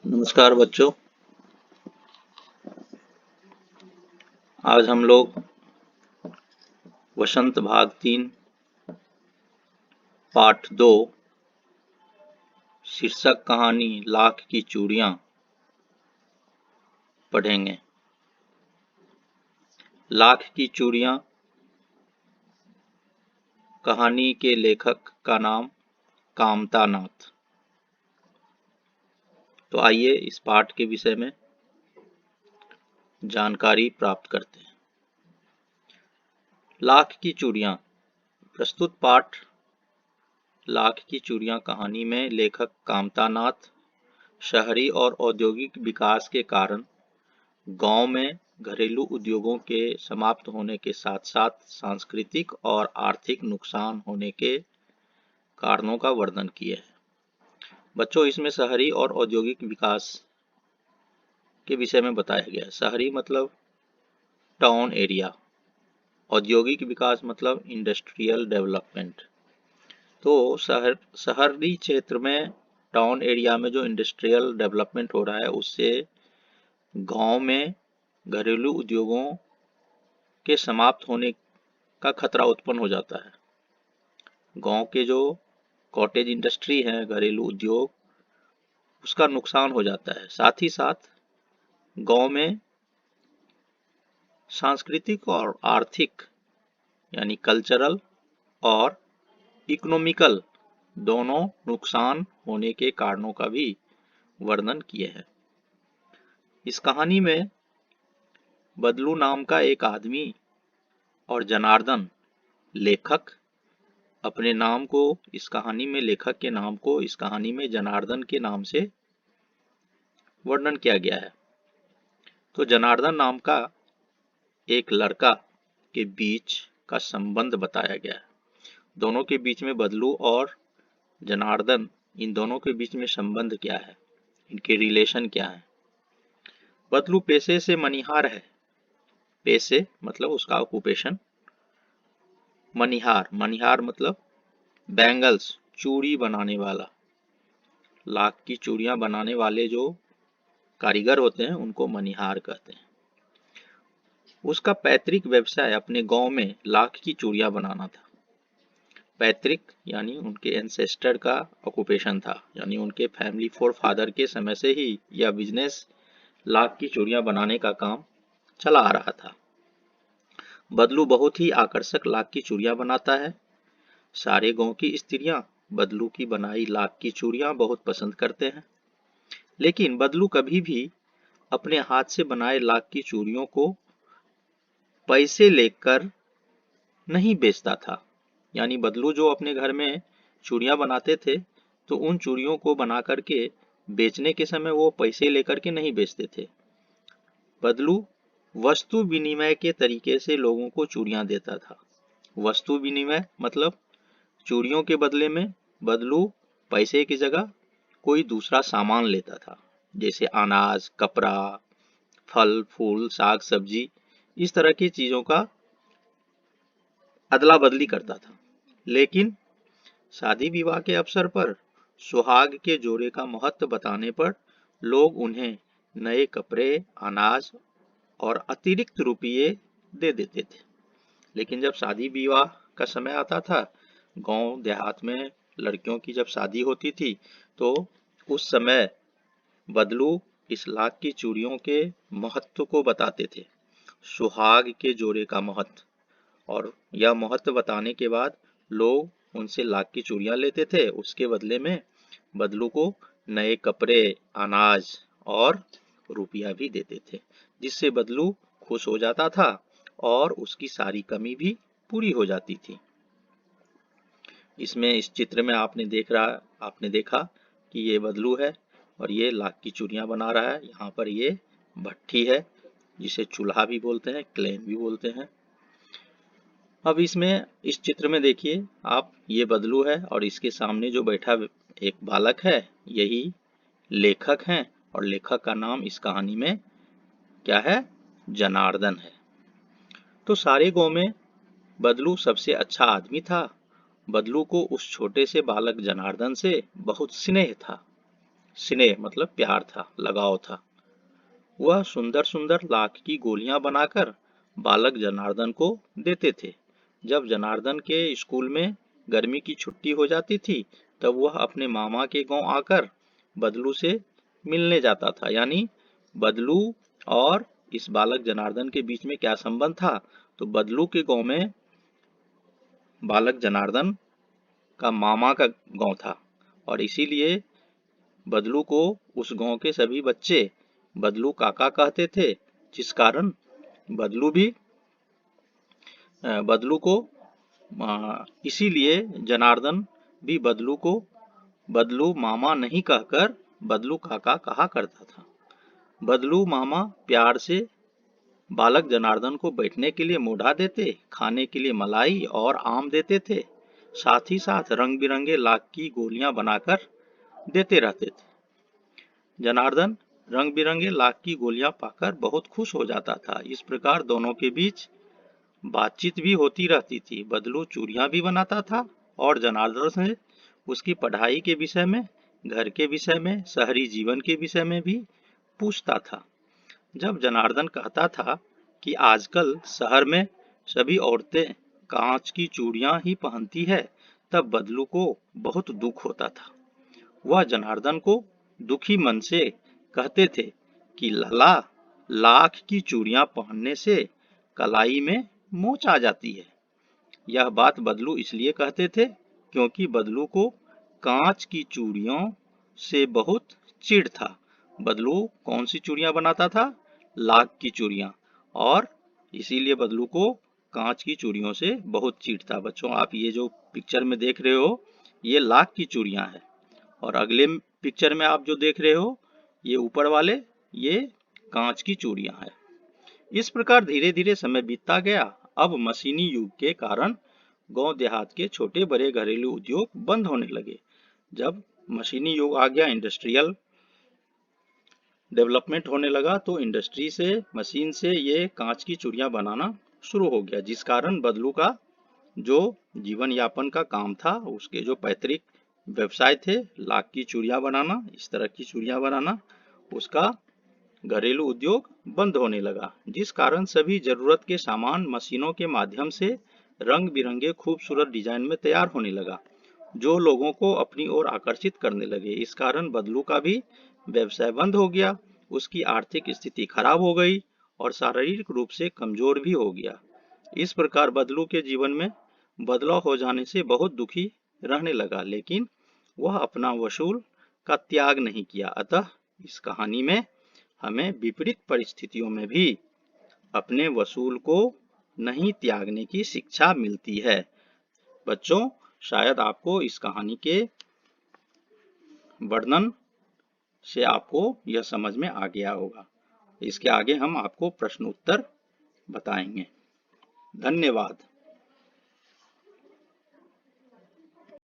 नमस्कार बच्चों, आज हम लोग वसंत भाग 3 पाठ 2 शीर्षक कहानी लाख की चूड़ियां पढ़ेंगे। लाख की चूड़ियां कहानी के लेखक का नाम कामता नाथ। तो आइए इस पाठ के विषय में जानकारी प्राप्त करते हैं। लाख की चूड़ियां। प्रस्तुत पाठ लाख की चूड़ियां कहानी में लेखक कामता नाथ शहरी और औद्योगिक विकास के कारण गांव में घरेलू उद्योगों के समाप्त होने के साथ साथ सांस्कृतिक और आर्थिक नुकसान होने के कारणों का वर्णन किए हैं। बच्चों, इसमें शहरी और औद्योगिक विकास के विषय में बताया गया है। शहरी मतलब टाउन एरिया, औद्योगिक विकास मतलब इंडस्ट्रियल डेवलपमेंट। तो शहरी क्षेत्र में टाउन एरिया में जो इंडस्ट्रियल डेवलपमेंट हो रहा है उससे गांव में घरेलू उद्योगों के समाप्त होने का खतरा उत्पन्न हो जाता है। गांव के जो कॉटेज इंडस्ट्री है, घरेलू उद्योग, उसका नुकसान हो जाता है। साथ ही साथ गांव में सांस्कृतिक और आर्थिक यानी कल्चरल और इकोनॉमिकल दोनों नुकसान होने के कारणों का भी वर्णन किए हैं। इस कहानी में बदलू नाम का एक आदमी और जनार्दन लेखक अपने नाम को इस कहानी में लेखक के नाम को इस कहानी में जनार्दन के नाम से वर्णन किया गया है। तो जनार्दन नाम का एक लड़का के बीच का संबंध बताया गया है। दोनों के बीच में बदलू और जनार्दन, इन दोनों के बीच में संबंध क्या है, इनके रिलेशन क्या है। बदलू पेशे से मनिहार है। पेशे मतलब उसका ऑक्यूपेशन। मनिहार, मनिहार मतलब बैंगल्स, चूड़ी बनाने वाला। लाख की चूड़ियां बनाने वाले जो कारीगर होते हैं उनको मनिहार कहते हैं। उसका पैतृक व्यवसाय अपने गांव में लाख की चूड़ियां बनाना था। पैतृक यानी उनके एंसेस्टर का ऑक्यूपेशन था, यानी उनके फैमिली फोर फादर के समय से ही यह बिजनेस लाख की चूड़ियां बनाने का काम चला आ रहा था। बदलू बहुत ही आकर्षक लाख की चूड़ियां बनाता है। सारे गांव की स्त्रियां बदलू की बनाई लाख की चूड़ियां बहुत पसंद करते हैं। लेकिन बदलू कभी भी अपने हाथ से बनाए लाख की चूड़ियों को पैसे लेकर नहीं बेचता था। यानी बदलू जो अपने घर में चूड़ियां बनाते थे तो उन चूड़ियों को बना करके बेचने के समय वो पैसे लेकर के नहीं बेचते थे। बदलू वस्तु विनिमय के तरीके से लोगों को चूड़ियां देता था। वस्तु विनिमय मतलब चूड़ियों के बदले में बदलू पैसे की जगह कोई दूसरा सामान लेता था, जैसे अनाज, कपड़ा, फल फूल, साग सब्जी, इस तरह की चीजों का अदला बदली करता था। लेकिन शादी विवाह के अवसर पर सुहाग के जोड़े का महत्व बताने पर लोग उन्हें नए कपड़े, अनाज और अतिरिक्त रुपये दे देते थे। लेकिन जब शादी विवाह का समय आता था, गांव देहात में लड़कियों की जब शादी होती थी तो उस समय बदलू इस लाख की चूड़ियों के महत्व को बताते थे, सुहाग के जोड़े का महत्व। और यह महत्व बताने के बाद लोग उनसे लाख की चूड़ियां लेते थे। उसके बदले में बदलू को नए कपड़े, अनाज और रुपया भी देते थे, जिससे बदलू खुश हो जाता था और उसकी सारी कमी भी पूरी हो जाती थी। इसमें इस चित्र में आपने देखा कि ये बदलू है और ये लाख की चूड़ियां बना रहा है। यहाँ पर ये भट्ठी है जिसे चूल्हा भी बोलते हैं, क्लेम भी बोलते हैं। अब इसमें इस चित्र में देखिए आप, ये बदलू है और इसके सामने जो बैठा एक बालक है, यही लेखक हैं और लेखक का नाम इस कहानी में क्या है? जनार्दन है। तो सारे गांव में बदलू सबसे अच्छा आदमी था बदलू को उस छोटे से बालक जनार्दन से बहुत स्नेह था। स्नेह मतलब प्यार था, लगाव था। वह सुंदर सुंदर लाख की गोलियां बनाकर बालक जनार्दन को देते थे। जब जनार्दन के स्कूल में गर्मी की छुट्टी हो जाती थी, तब वह अपने मामा के गांव आकर बदलू से मिलने जाता था। यानी बदलू और इस बालक जनार्दन के बीच में क्या संबंध था? तो बदलू के गांव में बालक जनार्दन का मामा का गांव था और इसीलिए बदलू को उस गांव के सभी बच्चे बदलू काका कहते थे, जिस कारण बदलू भी बदलू को इसीलिए जनार्दन भी बदलू को बदलू मामा नहीं कहकर बदलू काका कहा करता था। बदलू मामा प्यार से बालक जनार्दन को बैठने के लिए मोढ़ा देते, खाने के लिए मलाई और आम देते थे। साथ ही साथ रंग बिरंगे लाख की गोलियां बनाकर देते रहते थे। जनार्दन रंग बिरंगे लाख की गोलियां पाकर बहुत खुश हो जाता था। इस प्रकार दोनों के बीच बातचीत भी होती रहती थी। बदलू चूड़ियां भी बनाता था और जनार्दन से उसकी पढ़ाई के विषय में, घर के विषय में, शहरी जीवन के विषय में भी पूछता था। जब जनार्दन कहता था कि आजकल शहर में सभी औरतें कांच की चूड़ियां ही पहनती है, तब बदलू को बहुत दुख होता था। वह जनार्दन को दुखी मन से कहते थे कि लला, लाख की चूड़ियां पहनने से कलाई में मोच आ जाती है। यह बात बदलू इसलिए कहते थे क्योंकि बदलू को कांच की चूड़ियों से बहुत चिढ़ था। बदलू कौन सी चूड़ियां बनाता था? लाख की चूड़ियां, और इसीलिए बदलू को कांच की चूड़ियों से बहुत चिढ़ था। बच्चों, आप ये जो पिक्चर में देख रहे हो, ये लाख की चूड़ियां है और अगले पिक्चर में आप जो देख रहे हो, ये ऊपर वाले, ये कांच की चूड़ियां है। इस प्रकार धीरे धीरे समय बीतता गया। अब मशीनी युग के कारण गांव देहात के छोटे बड़े घरेलू उद्योग बंद होने लगे। जब मशीनी युग आ गया, इंडस्ट्रियल डेवलपमेंट होने लगा, तो इंडस्ट्री से, मशीन से ये कांच की चूड़ियां बनाना शुरू हो गया, जिस कारण बदलू का जो जीवन यापन का काम था, उसके जो पैतृक व्यवसाय थे, लाख की चूड़ियां बनाना, इस तरह की चूड़ियां बनाना, उसका घरेलू उद्योग बंद होने लगा, जिस कारण सभी जरूरत के सामान मशीनों के माध्यम से रंग बिरंगे खूबसूरत डिजाइन में तैयार होने लगा, जो लोगों को अपनी ओर आकर्षित करने लगे। इस कारण बदलू का भी व्यवसाय बंद हो गया, उसकी आर्थिक स्थिति खराब हो गई और शारीरिक रूप से कमजोर भी हो गया। इस प्रकार बदलू के जीवन में बदलाव हो जाने से बहुत दुखी रहने लगा, लेकिन वह अपना वसूल का त्याग नहीं किया। अतः इस कहानी में हमें विपरीत परिस्थितियों में भी अपने वसूल को नहीं त्यागने की शिक्षा मिलती है। बच्चों, शायद आपको इस कहानी के वर्णन से आपको यह समझ में आ गया होगा। इसके आगे हम आपको प्रश्न उत्तर बताएंगे। धन्यवाद।